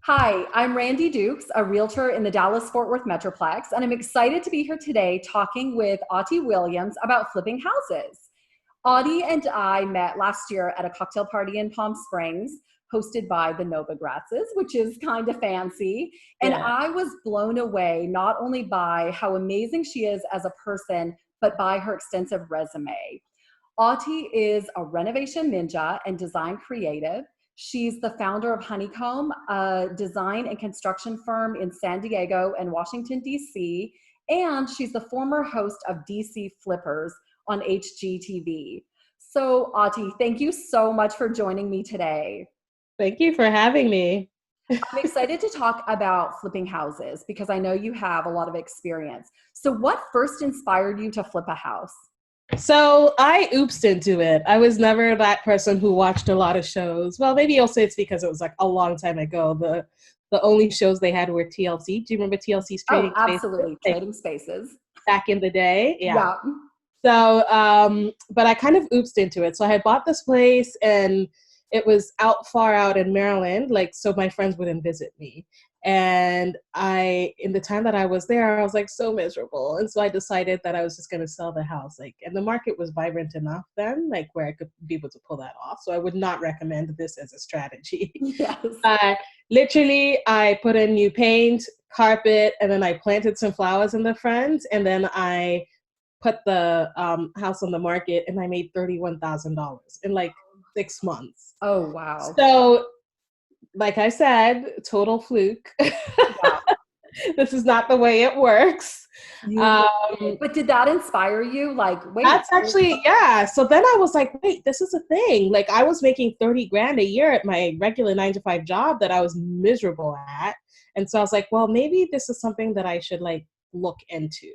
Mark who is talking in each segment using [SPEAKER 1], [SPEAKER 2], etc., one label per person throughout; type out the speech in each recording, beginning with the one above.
[SPEAKER 1] Hi, I'm Randi Dukes, a realtor in the Dallas-Fort Worth metroplex, and I'm excited to be here today talking with Ati Williams about flipping houses. Ati and I met last year at a cocktail party in Palm Springs, hosted by the Nova Gratzes, which is kind of fancy. And
[SPEAKER 2] Yeah.
[SPEAKER 1] I was blown away not only by how amazing she is as a person, but by her extensive resume. Ati is a renovation ninja and design creative. She's the founder of Honeycomb, a design and construction firm in San Diego and Washington, D.C. And she's the former host of DC Flippers on HGTV. So, Ati, thank you so much for joining me today.
[SPEAKER 2] Thank you for having me.
[SPEAKER 1] I'm excited to talk about flipping houses because I know you have a lot of experience. So, what first inspired you to flip a house?
[SPEAKER 2] So I oopsed into it. I was never that person who watched a lot of shows. Well, maybe also it's because it was like a long time ago. The only shows they had were TLC. Do you remember TLC's
[SPEAKER 1] Oh,
[SPEAKER 2] Trading Spaces?
[SPEAKER 1] absolutely.
[SPEAKER 2] Like
[SPEAKER 1] Trading Spaces.
[SPEAKER 2] back in the day? Yeah.
[SPEAKER 1] Yeah.
[SPEAKER 2] So, but I kind of oopsed into it. So I had bought this place and it was far out in Maryland, like, so my friends wouldn't visit me. And in the time that I was there, I was like so miserable. And so I decided that I was just going to sell the house. Like, and the market was vibrant enough then, like where I could be able to pull that off. So I would not recommend this as a strategy.
[SPEAKER 1] Yes.
[SPEAKER 2] Literally, I put in new paint, carpet, and then I planted some flowers in the front. And then I put the house on the market and I made $31,000 in like 6 months.
[SPEAKER 1] Oh, wow.
[SPEAKER 2] So, like I said, total fluke.
[SPEAKER 1] Wow.
[SPEAKER 2] This is not the way it works.
[SPEAKER 1] You,
[SPEAKER 2] Um,
[SPEAKER 1] but did that inspire you? Like, wait.
[SPEAKER 2] that's actually, yeah. So then I was like, wait, this is a thing. Like I was making 30 grand a year at my regular 9 to 5 job that I was miserable at. And so I was like, well, maybe this is something that I should like look into.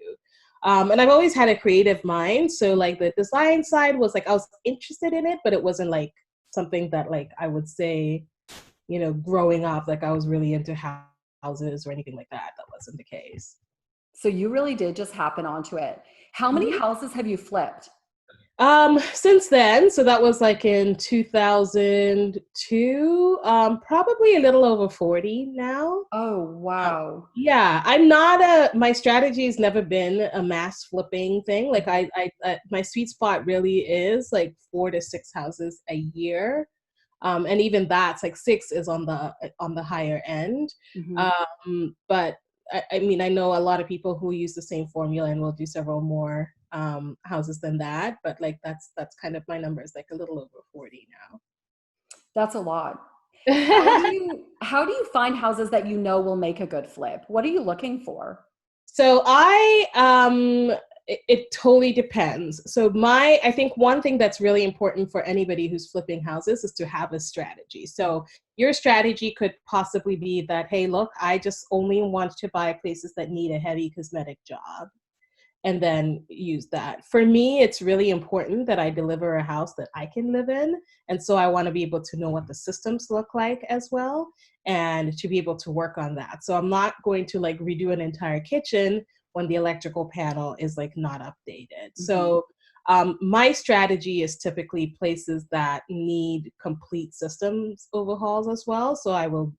[SPEAKER 2] And I've always had a creative mind. So like the design side was like, I was interested in it, but it wasn't like something that like I would say, growing up, like I was really into houses or anything like that. That wasn't the case.
[SPEAKER 1] So you really did just happen onto it. How many
[SPEAKER 2] Mhm.
[SPEAKER 1] houses have you flipped?
[SPEAKER 2] Since then, so that was like in 2002, probably a little over 40 now.
[SPEAKER 1] Oh,
[SPEAKER 2] Uh,
[SPEAKER 1] wow.
[SPEAKER 2] yeah, my strategy has never been a mass flipping thing. Like my sweet spot really is like 4 to 6 houses a year. And even that's like six is on the higher end.
[SPEAKER 1] Mhm.
[SPEAKER 2] But I mean, I know a lot of people who use the same formula and will do several more houses than that. But like that's kind of my numbers, like a little over 40
[SPEAKER 1] That's a lot. How do
[SPEAKER 2] now.
[SPEAKER 1] you find houses that you know will make a good flip? What are you looking for?
[SPEAKER 2] So it totally depends. So I think one thing that's really important for anybody who's flipping houses is to have a strategy. So your strategy could possibly be that, hey, look, I just only want to buy places that need a heavy cosmetic job and then use that. For me, it's really important that I deliver a house that I can live in. And so I want to be able to know what the systems look like as well and to be able to work on that. So I'm not going to like redo an entire kitchen when the electrical panel is like not updated.
[SPEAKER 1] Mhm.
[SPEAKER 2] So my strategy is typically places that need complete systems overhauls as well. So I will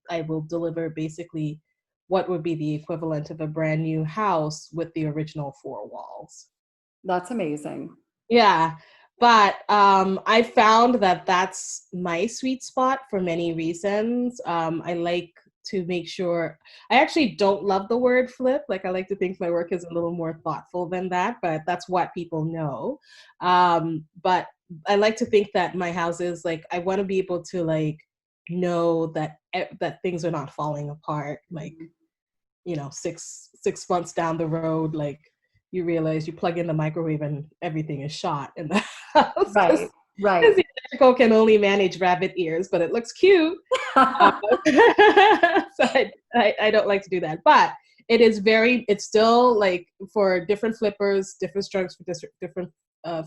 [SPEAKER 2] deliver basically what would be the equivalent of a brand new house with the original four walls.
[SPEAKER 1] That's amazing.
[SPEAKER 2] Yeah, but I found that that's my sweet spot for many reasons. I like to make sure, I actually don't love the word flip. Like I like to think my work is a little more thoughtful than that, but that's what people know. But I like to think that my houses, like I want to be able to like know that things are not falling apart. Like
[SPEAKER 1] Mhm.
[SPEAKER 2] 6 months down the road, like you realize you plug in the microwave and everything is shot in the house because
[SPEAKER 1] Right, right.
[SPEAKER 2] the electrical can only manage rabbit ears, but it looks cute. Uh, so I don't like to do that, but it's still like for different flippers, different strokes for different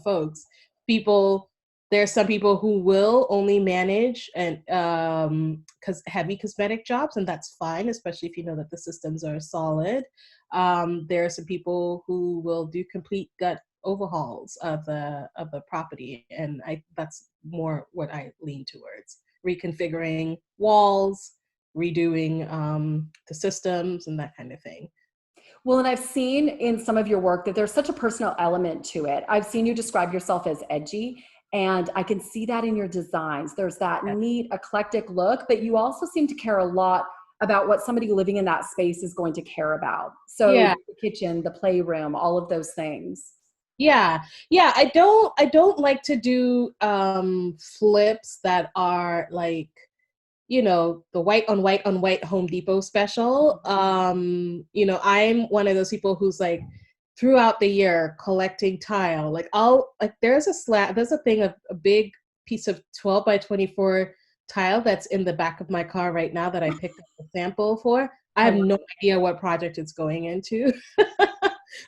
[SPEAKER 2] folks. People, there are some people who will only manage and because heavy cosmetic jobs, and that's fine, especially if you know that the systems are solid. There are some people who will do complete gut overhauls of the property, and that's more what I lean towards: reconfiguring walls, redoing the systems and that kind of thing.
[SPEAKER 1] Well, and I've seen in some of your work that there's such a personal element to it. I've seen you describe yourself as edgy, and I can see that in your designs. There's that neat, eclectic look, but you also seem to care a lot about what somebody living in that space is going to care about. So
[SPEAKER 2] Yeah.
[SPEAKER 1] the kitchen, the playroom, all of those things.
[SPEAKER 2] Yeah. Yeah. I don't like to do flips that are like, the white on white on white Home Depot special. I'm one of those people who's like throughout the year collecting tile. Like there's a thing of a big piece of 12 by 24 tile that's in the back of my car right now that I picked up a sample for. I have no idea what project it's going into.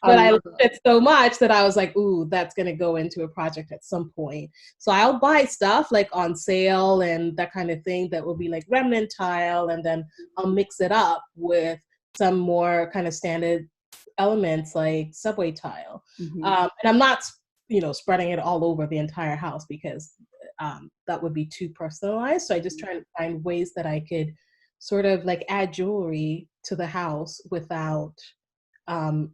[SPEAKER 2] But I loved it so much that I was like, ooh, that's going to go into a project at some point. So I'll buy stuff like on sale and that kind of thing that will be like remnant tile. And then I'll mix it up with some more kind of standard elements like subway tile. And I'm not, spreading it all over the entire house because that would be too personalized. So I just try to find ways that I could sort of like add jewelry to the house without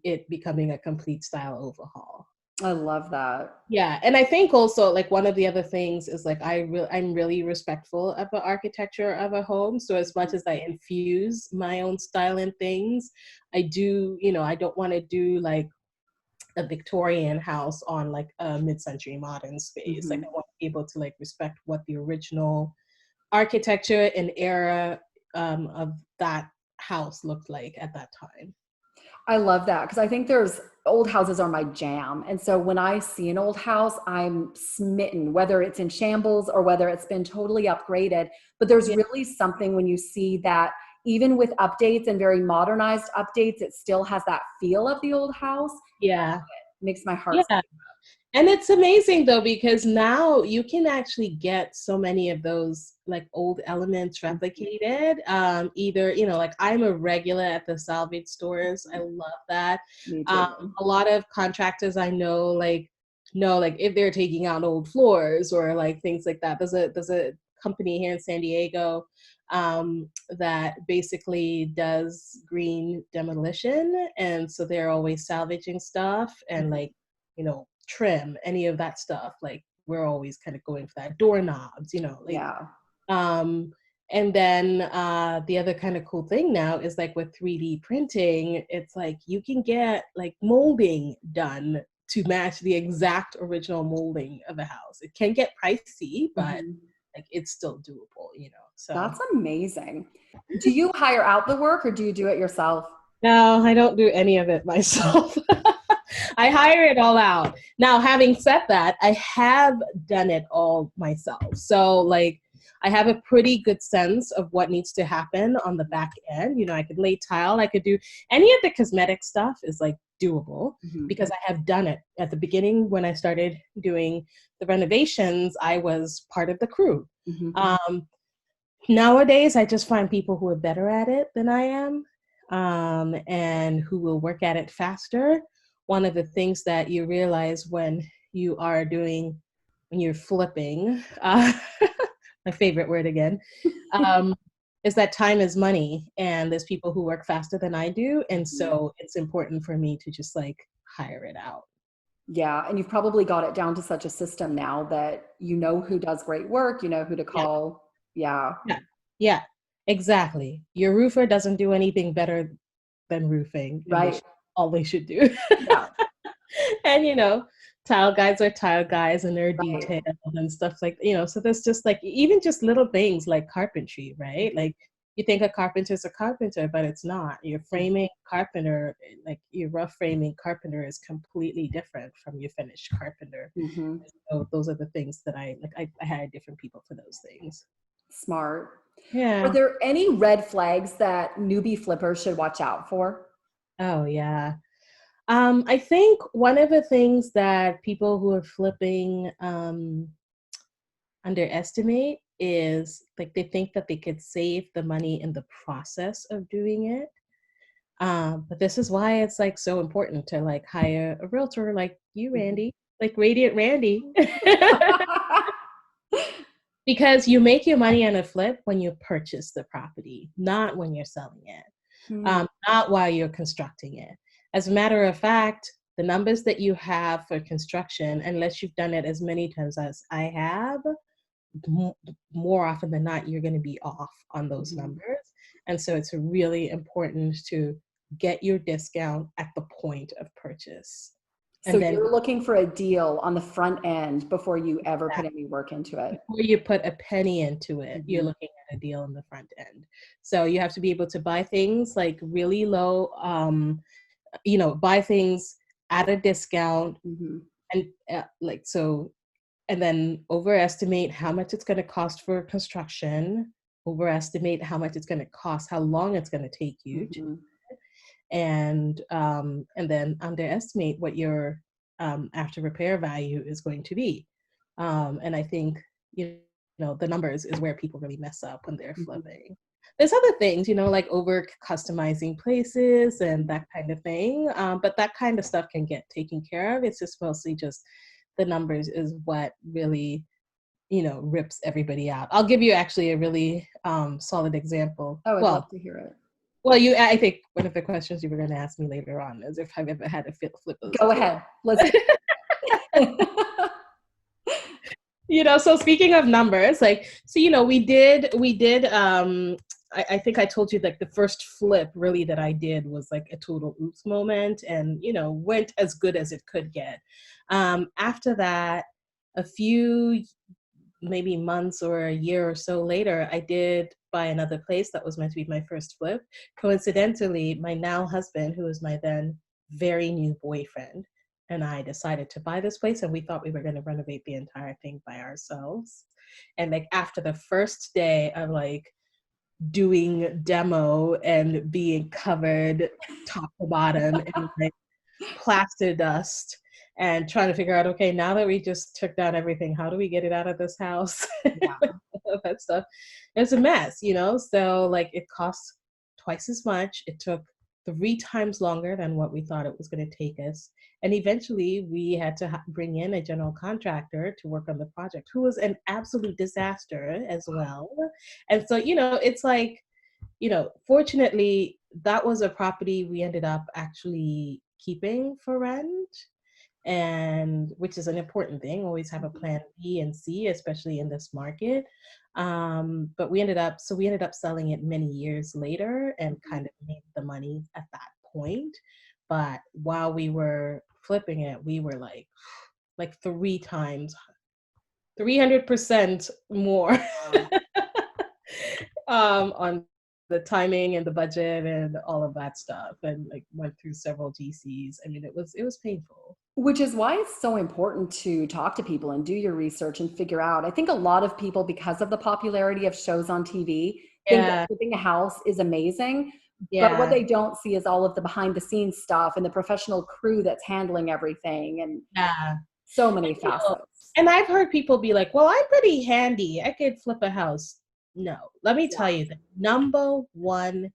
[SPEAKER 2] it becoming a complete style overhaul.
[SPEAKER 1] I love that.
[SPEAKER 2] Yeah, and I think also like one of the other things is like I'm really respectful of the architecture of a home. So as much as I infuse my own style in things, I do, I don't want to do like a Victorian house on like a mid-century modern space. Like I want to be able to like respect what the original architecture and era of that house looked like at that time.
[SPEAKER 1] I love that because I think old houses are my jam. And so when I see an old house, I'm smitten, whether it's in shambles or whether it's been totally upgraded. But there's really something when you see that even with updates and very modernized updates, it still has that feel of the old house.
[SPEAKER 2] Yeah.
[SPEAKER 1] It makes my heart sing.
[SPEAKER 2] And it's amazing though, because now you can actually get so many of those like old elements replicated. Either, like I'm a regular at the salvage stores. I love that. A lot of contractors I know, like if they're taking out old floors or like things like that. There's a company here in San Diego that basically does green demolition. And so they're always salvaging stuff and like, trim, any of that stuff. Like we're always kind of going for that. Doorknobs, and then the other kind of cool thing now is like with 3D printing, it's like you can get like molding done to match the exact original molding of a house. It can get pricey, but like it's still doable, so.
[SPEAKER 1] That's amazing. Do you hire out the work or do you do it yourself?
[SPEAKER 2] No, I don't do any of it myself. I hire it all out. Now, having said that, I have done it all myself. So like I have a pretty good sense of what needs to happen on the back end. I could lay tile, I could do any of the cosmetic stuff is like doable because I have done it. At the beginning when I started doing the renovations, I was part of the crew. Nowadays, I just find people who are better at it than I am and who will work at it faster. One of the things that you realize when you're flipping, my favorite word again, is that time is money. And there's people who work faster than I do. And so it's important for me to just like hire it out.
[SPEAKER 1] Yeah. And you've probably got it down to such a system now that you know who does great work, you know who to call.
[SPEAKER 2] Yeah, exactly. Your roofer doesn't do anything better than roofing.
[SPEAKER 1] Right.
[SPEAKER 2] All they should do.
[SPEAKER 1] Yeah.
[SPEAKER 2] And tile guys are tile guys and they're detailed and stuff like, so there's just like, even just little things like carpentry, right? Like you think a carpenter's a carpenter, but it's not. Your framing carpenter, like your rough framing carpenter is completely different from your finished carpenter. So those are the things that I hired different people for those things.
[SPEAKER 1] Smart.
[SPEAKER 2] Yeah.
[SPEAKER 1] Are there any red flags that newbie flippers should watch out for?
[SPEAKER 2] Oh, yeah. I think one of the things that people who are flipping underestimate is like they think that they could save the money in the process of doing it. But this is why it's like so important to like hire a realtor like you, Randy, like Radiant Randy. Because you make your money on a flip when you purchase the property, not when you're selling it, not while you're constructing it. As a matter of fact, the numbers that you have for construction, unless you've done it as many times as I have, more often than not, you're going to be off on those numbers. And so it's really important to get your discount at the point of purchase.
[SPEAKER 1] So you're looking for a deal on the front end before you ever put any work into it.
[SPEAKER 2] Before you put a penny into it, you're looking at a deal on the front end. So you have to be able to buy things like really low, buy things at a discount, and and then overestimate how much it's going to cost for construction, overestimate how much it's going to cost, how long it's going to take you to, and then underestimate what your after repair value is going to be. And I think, the numbers is where people really mess up when they're flipping. There's other things, like over customizing places and that kind of thing. But that kind of stuff can get taken care of. It's just mostly just the numbers is what really, rips everybody out. I'll give you actually a really solid example.
[SPEAKER 1] Oh, I'd love to hear it.
[SPEAKER 2] Well, I think one of the questions you were going to ask me later on is if I've ever had to flip those.
[SPEAKER 1] Go ahead. Let's.
[SPEAKER 2] So speaking of numbers, we did, I think I told you, like, the first flip really that I did was like a total oops moment, and, went as good as it could get. After that, a few maybe months or a year or so later, I did buy another place that was meant to be my first flip. Coincidentally, my now husband, who was my then very new boyfriend, and I decided to buy this place, and we thought we were going to renovate the entire thing by ourselves. And like after the first day of like doing demo and being covered top to bottom in like plaster dust, and trying to figure out, okay, now that we just took down everything, how do we get it out of this house? All that stuff. It's a mess, so like it costs twice as much. It took 3 times longer than what we thought it was going to take us. And eventually we had to bring in a general contractor to work on the project, who was an absolute disaster as well. And so, it's like, fortunately, that was a property we ended up actually keeping for rent, and which is an important thing. Always have a plan B and C, especially in this market. But we ended up selling it many years later and kind of made the money at that point. But while we were flipping it, we were like 3 times, 300% more on the timing and the budget and all of that stuff, and like went through several GCs. I mean, it was painful.
[SPEAKER 1] Which is why it's so important to talk to people and do your research and figure out. I think a lot of people, because of the popularity of shows on TV, think that flipping a house is amazing. But what they don't see is all of the behind the scenes stuff and the professional crew that's handling everything, and so many facets.
[SPEAKER 2] And I've heard people be like, well, I'm pretty handy, I could flip a house. No, let me tell you, the number one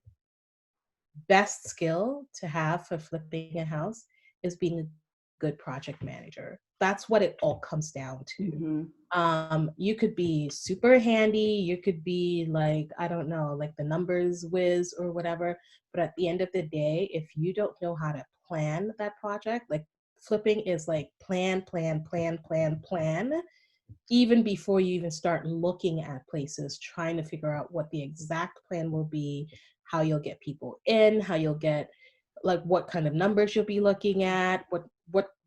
[SPEAKER 2] best skill to have for flipping a house is being a good project manager. That's what it all comes down to. You could be super handy, you could be like, I don't know, like the numbers whiz or whatever, but at the end of the day, if you don't know how to plan that project, like flipping is like plan, even before you even start looking at places, trying to figure out what the exact plan will be, how you'll get people in, how you'll get, like, what kind of numbers you'll be looking at,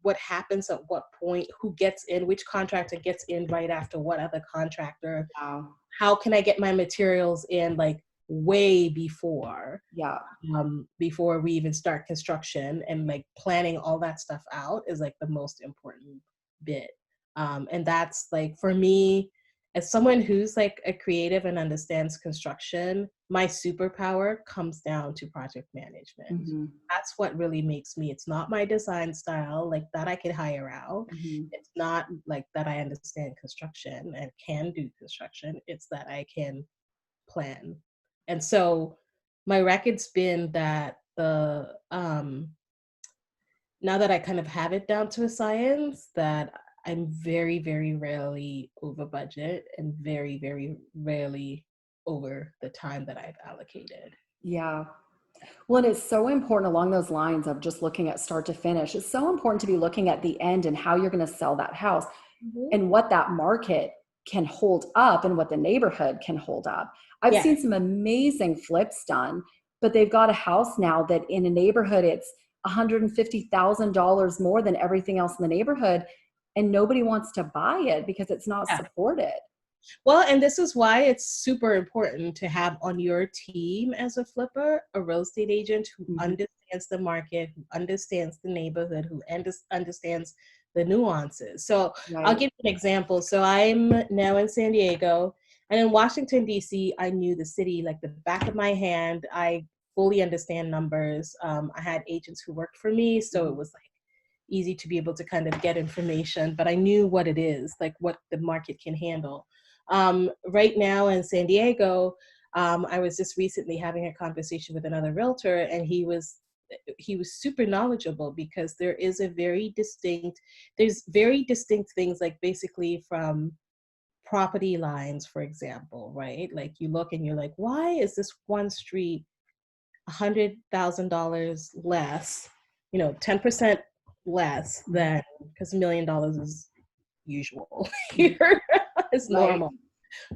[SPEAKER 2] what happens at what point, who gets in, which contractor gets in right after what other contractor. How can I get my materials in like way before before we even start construction, and like planning all that stuff out is like the most important bit. And that's like, for me, as someone who's like a creative and understands construction, my superpower comes down to project management. That's what really makes me. It's not my design style, like that I could hire out. It's not like that I understand construction and can do construction. It's that I can plan. And so my record's been that now that I kind of have it down to a science, that I'm very, very rarely over budget and very, very rarely over the time that I've allocated.
[SPEAKER 1] Yeah. Well, and it's so important along those lines of just looking at start to finish. It's so important to be looking at the end and how you're going to sell that house
[SPEAKER 2] Mhm.
[SPEAKER 1] and what that market can hold up and what the neighborhood can hold up. I've
[SPEAKER 2] Yeah.
[SPEAKER 1] seen some amazing flips done, but they've got a house now that in a neighborhood, it's $150,000 more than everything else in the neighborhood. And nobody wants to buy it because it's not
[SPEAKER 2] Yeah.
[SPEAKER 1] supported.
[SPEAKER 2] Well, and this is why it's super important to have on your team as a flipper a real estate agent who
[SPEAKER 1] Mhm.
[SPEAKER 2] understands the market, who understands the neighborhood, who understands the nuances. So I'll
[SPEAKER 1] Right.
[SPEAKER 2] give you an example. So I'm now in San Diego, and in Washington, D.C., I knew the city like the back of my hand. I fully understand numbers. I had agents who worked for me, so it
[SPEAKER 1] Mhm.
[SPEAKER 2] was like easy to be able to kind of get information, but I knew what it is, like what the market can handle. Right now in San Diego, I was just recently having a conversation with another realtor, and he was super knowledgeable because there's very distinct things, like basically from property lines, for example, right? Like you look and you're like, why is this one street $100,000 less, 10% less
[SPEAKER 1] Mhm.
[SPEAKER 2] than, because $1 million is usual
[SPEAKER 1] Mhm.
[SPEAKER 2] here, it's
[SPEAKER 1] Right.
[SPEAKER 2] normal.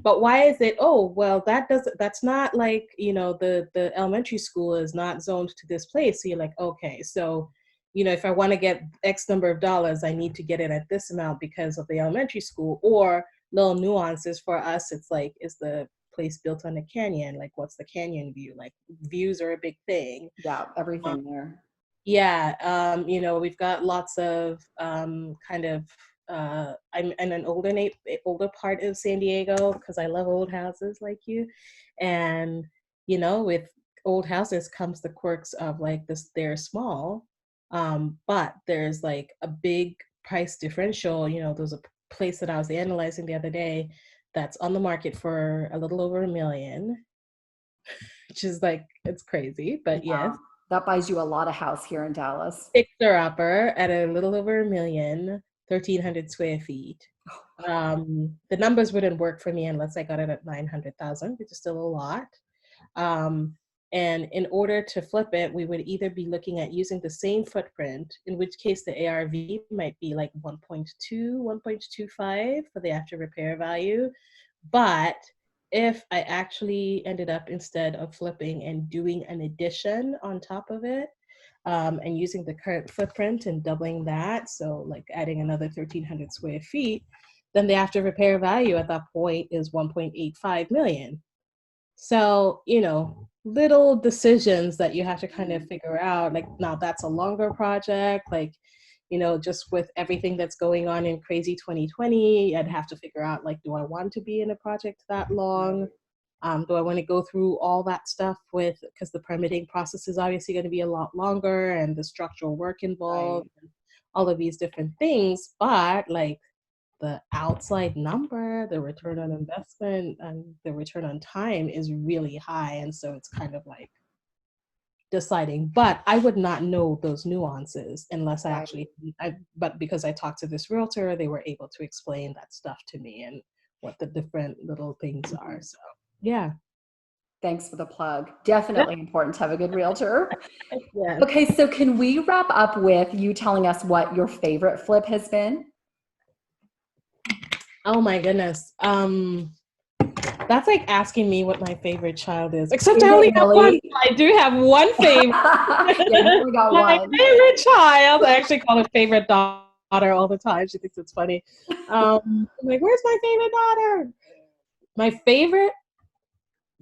[SPEAKER 2] But why is it, oh, well, that's not like, the elementary school is not zoned to this place. So you're like, okay, so, if I want to get X number of dollars, I need to get it at this amount because of the elementary school, or little nuances for us. It's like, is the place built on a canyon? Like, what's the canyon view? Like, views are a big thing.
[SPEAKER 1] Yeah. Everything there.
[SPEAKER 2] Yeah, we've got lots of kind of. I'm in an older part of San Diego because I love old houses like you, and with old houses comes the quirks of like this. They're small, but there's like a big price differential. There's a place that I was analyzing the other day that's on the market for a little over $1 million, which is like it's crazy, but
[SPEAKER 1] Yeah.
[SPEAKER 2] yes.
[SPEAKER 1] That buys you a lot of house here in Dallas.
[SPEAKER 2] Fixer upper at a little over $1 million, 1,300 square feet. The numbers wouldn't work for me unless I got it at 900,000, which is still a lot. Um, and in order to flip it, we would either be looking at using the same footprint, in which case the ARV might be like 1.2, 1.25 for the after repair value. But if I actually ended up, instead of flipping and doing an addition on top of it, and using the current footprint and doubling that, so like adding another 1,300 square feet, then the after repair value at that point is 1.85 million. So, little decisions that you have to kind of figure out. Like, now that's a longer project. Like, just with everything that's going on in crazy 2020, I'd have to figure out, like, do I want to be in a project that long?
[SPEAKER 1] Right.
[SPEAKER 2] Do I want to go through all that stuff because the permitting process is obviously going to be a lot longer, and the structural work
[SPEAKER 1] Right.
[SPEAKER 2] involved, and all of these different things. But like, the outside number, the return on investment and the return on time is really high. And so it's kind of like deciding, but I would not know those nuances unless
[SPEAKER 1] Right.
[SPEAKER 2] but because I talked to this realtor, they were able to explain that stuff to me and what the different little things are.
[SPEAKER 1] Mhm.
[SPEAKER 2] So yeah.
[SPEAKER 1] Thanks for the plug. Definitely important to have a good realtor.
[SPEAKER 2] Yeah.
[SPEAKER 1] Okay, so can we wrap up with you telling us what your favorite flip has been?
[SPEAKER 2] Oh my goodness. That's like asking me what my favorite child is. Except I
[SPEAKER 1] Is it
[SPEAKER 2] only have one.
[SPEAKER 1] really?
[SPEAKER 2] I do have one favorite.
[SPEAKER 1] Yeah, you only got
[SPEAKER 2] My
[SPEAKER 1] one.
[SPEAKER 2] favorite child. I actually call her favorite daughter all the time. She thinks it's funny. I'm like, where's my favorite daughter? My favorite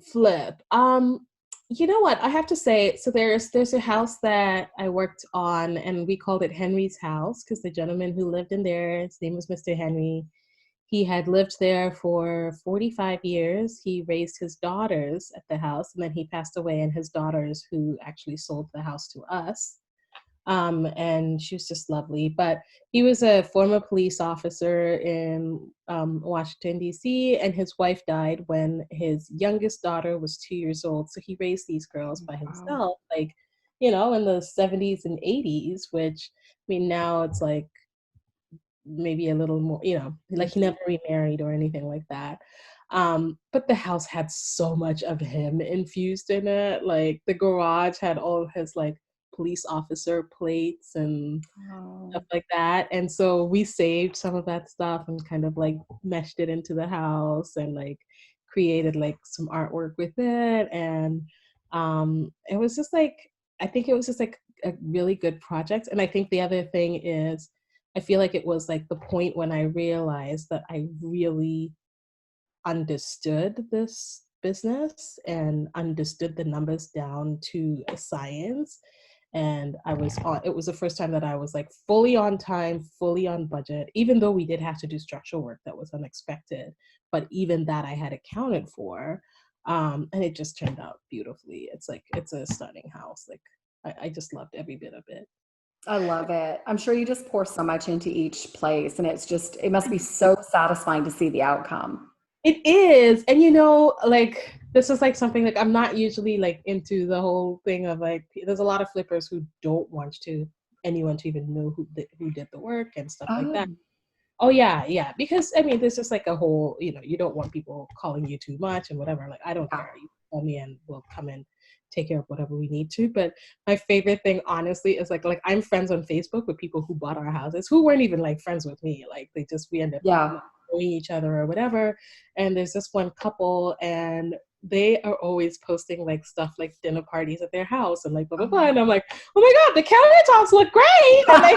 [SPEAKER 2] flip. You know what? I have to say, so there's a house that I worked on, and we called it Henry's house because the gentleman who lived in there, his name was Mr. Henry. He had lived there for 45 years. He raised his daughters at the house, and then he passed away, and his daughters, who actually sold the house to us. And she was just lovely. But he was a former police officer in Washington, D.C., and his wife died when his youngest daughter was 2 years old. So he raised these girls by
[SPEAKER 1] Wow.
[SPEAKER 2] himself, like, in the 70s and 80s, which, I mean, now it's like maybe a little more, like he never remarried or anything like that. But the house had so much of him infused in it. Like the garage had all of his like police officer plates and stuff like that. And so we saved some of that stuff and kind of like meshed it into the house and like created like some artwork with it. And it was just like, I think it was just like a really good project. And I think the other thing is, I feel like it was like the point when I realized that I really understood this business and understood the numbers down to a science. And it was the first time that I was like fully on time, fully on budget, even though we did have to do structural work that was unexpected, but even that I had accounted for. And it just turned out beautifully. It's a stunning house. Like I just loved every bit of it.
[SPEAKER 1] I love it. I'm sure you just pour so much into each place, and it must be so satisfying to see the outcome.
[SPEAKER 2] It is. And like this is like something like I'm not usually like into the whole thing of like there's a lot of flippers who don't want anyone to even know who did the work and stuff like that.
[SPEAKER 1] Oh,
[SPEAKER 2] Oh yeah, because I mean there's just like a whole, you don't want people calling you too much and whatever. Like I don't
[SPEAKER 1] yeah.
[SPEAKER 2] care. You call me and we'll come in, take care of whatever we need to. But my favorite thing honestly is like I'm friends on Facebook with people who bought our houses who weren't even like friends with me. Like we end up
[SPEAKER 1] Yeah.
[SPEAKER 2] knowing each other or whatever. And there's this one couple and they are always posting like stuff like dinner parties at their house and like blah blah blah. And I'm like, oh my god, the countertops look great and they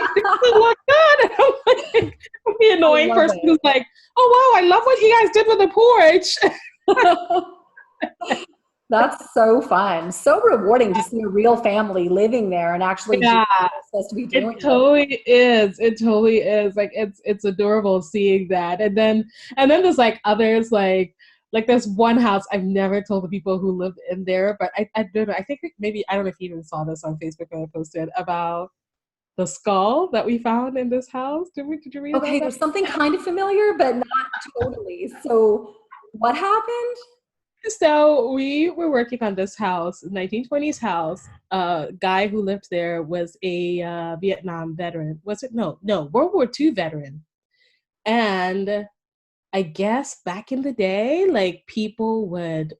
[SPEAKER 2] look good. And I'm like, I'm the annoying person who's like, oh wow, I love what you guys did with the porch.
[SPEAKER 1] That's so fun. So rewarding to see a real family living there and actually doing what they're supposed to be doing.
[SPEAKER 2] It totally is. It totally is. Like it's adorable seeing that. And then there's like others like there's one house I've never told the people who lived in there, but I don't know. I think maybe I don't know if you even saw this on Facebook when I posted about the skull that we found in this house. Did you read about that?
[SPEAKER 1] There's something kind of familiar, but not totally. So what happened?
[SPEAKER 2] So we were working on this house, 1920s house. A guy who lived there was a Vietnam veteran. Was it? No, World War II veteran. And I guess back in the day, like people would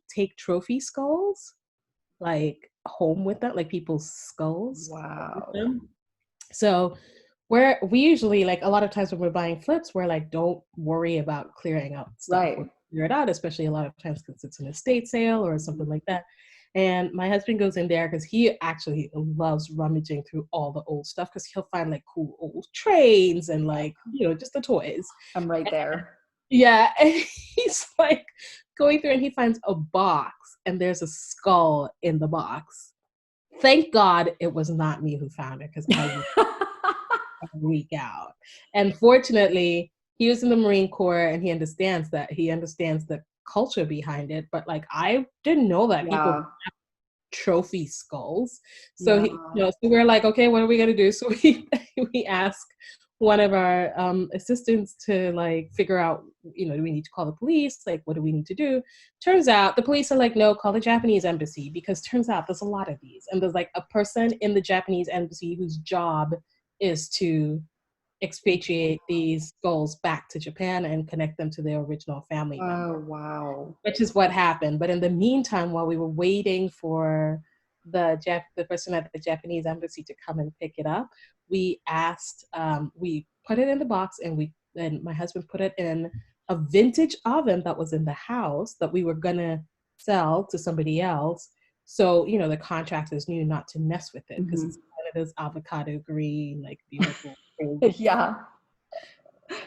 [SPEAKER 2] take trophy skulls, like home with them, like people's skulls.
[SPEAKER 1] Wow.
[SPEAKER 2] So we usually like a lot of times when we're buying flips, we're like, don't worry about clearing out stuff.
[SPEAKER 1] Right.
[SPEAKER 2] We'll clear it out, especially a lot of times because it's an estate sale or something like that. And my husband goes in there because he actually loves rummaging through all the old stuff because he'll find like cool old trains and like, just the toys.
[SPEAKER 1] I'm right there.
[SPEAKER 2] Yeah. And he's like going through and he finds a box and there's a skull in the box. Thank God it was not me who found it because I would freak out. And fortunately, he was in the Marine Corps and he understands the culture behind it. But like, I didn't know that people have trophy skulls. So so we're like, okay, what are we gonna do? So we ask one of our assistants to like figure out, do we need to call the police? Like, what do we need to do? Turns out the police are like, no, call the Japanese embassy because turns out there's a lot of these. And there's like a person in the Japanese embassy whose job is to expatriate these skulls back to Japan and connect them to their original family member.
[SPEAKER 1] Oh, wow.
[SPEAKER 2] Which is what happened. But in the meantime, while we were waiting for the person at the Japanese embassy to come and pick it up, we put it in the box and my husband put it in a vintage oven that was in the house that we were gonna sell to somebody else. So, the contractors knew not to mess with it because it's one of those avocado green, like beautiful.
[SPEAKER 1] Yeah.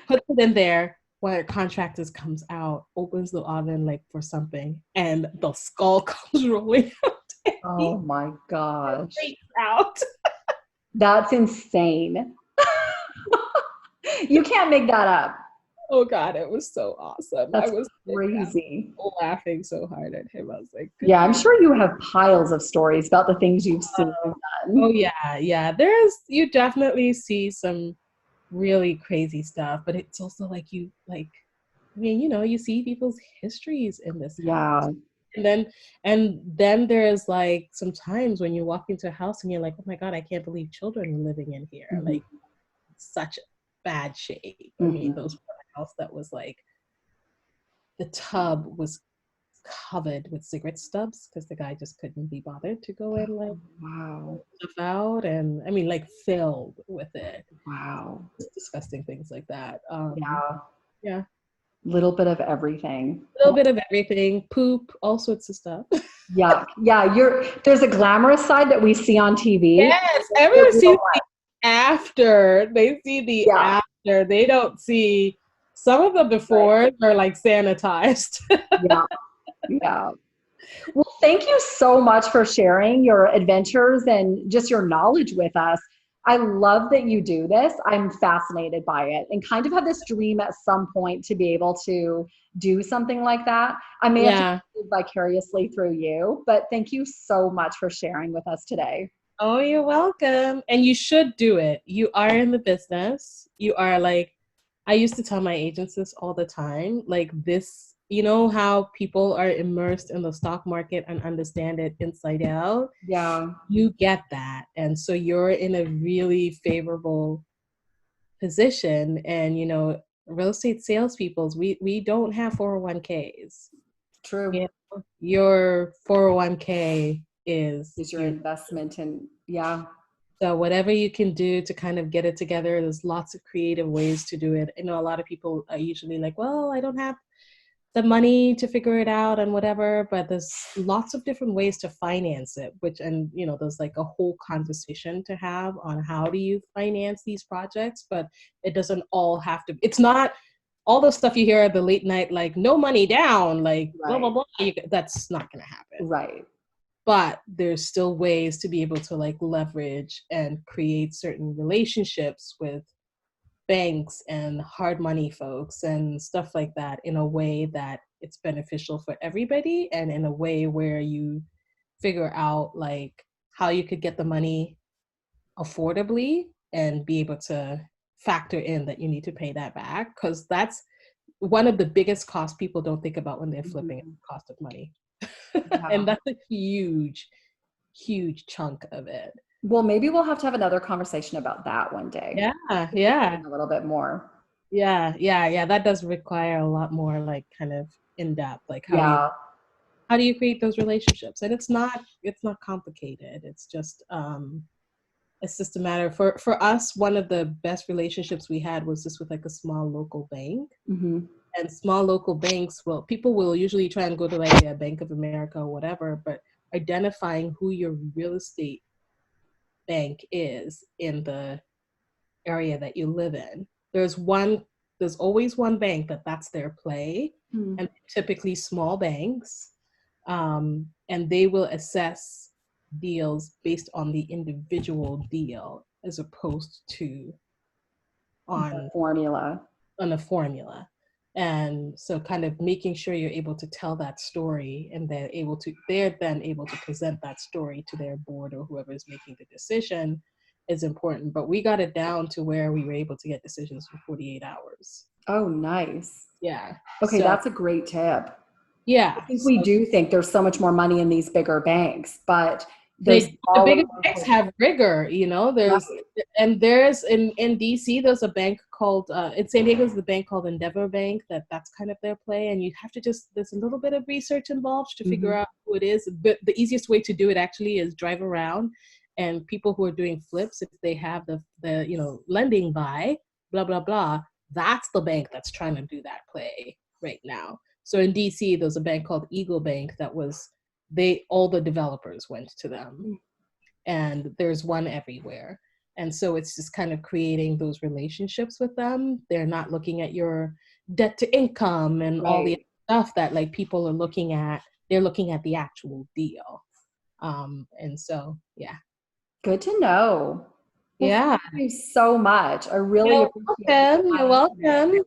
[SPEAKER 2] Puts it in there. One of the contractors comes out, opens the oven like for something, and the skull comes rolling out.
[SPEAKER 1] Oh my gosh.
[SPEAKER 2] Out.
[SPEAKER 1] That's insane. You can't make that up.
[SPEAKER 2] Oh God, it was so awesome.
[SPEAKER 1] That's
[SPEAKER 2] I was
[SPEAKER 1] crazy.
[SPEAKER 2] Laughing so hard at him. I was like,
[SPEAKER 1] yeah, I'm sure you have piles of stories about the things you've seen.
[SPEAKER 2] Oh yeah. You definitely see some really crazy stuff, but it's also like you see people's histories in this house. And then there's like some times when you walk into a house and you're like, oh my God, I can't believe children are living in here. Like such bad shape. I mean, those were a house that was like, the tub was covered with cigarette stubs because the guy just couldn't be bothered to go and like
[SPEAKER 1] Wow.
[SPEAKER 2] stuff out, and I mean like filled with it.
[SPEAKER 1] Wow.
[SPEAKER 2] Just disgusting things like that.
[SPEAKER 1] Yeah.
[SPEAKER 2] Yeah.
[SPEAKER 1] Little bit of everything.
[SPEAKER 2] A little bit of everything, poop, all sorts of stuff.
[SPEAKER 1] Yeah. Yeah. There's a glamorous side that we see on TV.
[SPEAKER 2] Yes, everyone sees the after. They see the after. They don't see some of the before are like sanitized.
[SPEAKER 1] Yeah. Yeah. Well, thank you so much for sharing your adventures and just your knowledge with us. I love that you do this. I'm fascinated by it and kind of have this dream at some point to be able to do something like that. I may have to live vicariously through you, but thank you so much for sharing with us today.
[SPEAKER 2] Oh, you're welcome. And you should do it. You are in the business. You are like, I used to tell my agents this all the time, like this, you know how people are immersed in the stock market and understand it inside out?
[SPEAKER 1] Yeah.
[SPEAKER 2] You get that. And so you're in a really favorable position. And, you know, real estate salespeople, we don't have 401ks.
[SPEAKER 1] True.
[SPEAKER 2] You know, your 401k is
[SPEAKER 1] your investment, and
[SPEAKER 2] so whatever you can do to kind of get it together, there's lots of creative ways to do it. I know a lot of people are usually like, well, I don't have the money to figure it out and whatever, but there's lots of different ways to finance it, and you know, there's like a whole conversation to have on how do you finance these projects, but it doesn't all have to, it's not all the stuff you hear at the late night, like no money down, like blah, blah, blah. That's not going to happen.
[SPEAKER 1] Right.
[SPEAKER 2] But there's still ways to be able to like leverage and create certain relationships with banks and hard money folks and stuff like that in a way that it's beneficial for everybody, and in a way where you figure out like how you could get the money affordably and be able to factor in that you need to pay that back, because that's one of the biggest costs people don't think about when they're flipping is the cost of money. And that's a huge chunk of it.
[SPEAKER 1] Well, maybe we'll have to have another conversation about that one day.
[SPEAKER 2] Yeah.
[SPEAKER 1] A little bit more.
[SPEAKER 2] Yeah. That does require a lot more like kind of in depth, like how do you create those relationships? And it's not complicated. It's just a matter for us. One of the best relationships we had was just with like a small local bank.
[SPEAKER 1] Mm-hmm.
[SPEAKER 2] And small local banks, well, people will usually try and go to like a Bank of America or whatever, but identifying who your real estate bank is in the area that you live in. There's always one bank that's their play, and typically small banks, and they will assess deals based on the individual deal as opposed to on a formula. And so kind of making sure you're able to tell that story, and they're then able to present that story to their board or whoever is making the decision is important. But we got it down to where we were able to get decisions in 48 hours.
[SPEAKER 1] Oh, nice.
[SPEAKER 2] Yeah.
[SPEAKER 1] Okay, so that's a great tip.
[SPEAKER 2] Yeah.
[SPEAKER 1] I think we do think there's so much more money in these bigger banks, but
[SPEAKER 2] the bigger banks have rigor, you know. There's in DC, there's a bank called in San Diego, there's the bank called Endeavor Bank that's kind of their play, and you have to there's a little bit of research involved to figure out who it is. But the easiest way to do it actually is drive around, and people who are doing flips, if they have the you know, lending by blah blah blah, that's the bank that's trying to do that play right now. So in DC, there's a bank called Eagle Bank that was all the developers went to them, and there's one everywhere. And so it's just kind of creating those relationships with them. They're not looking at your debt to income and all the stuff that like people are looking at. They're looking at the actual deal. And so, yeah.
[SPEAKER 1] Good to know.
[SPEAKER 2] Well,
[SPEAKER 1] thank you so much. I really appreciate it.
[SPEAKER 2] You're welcome.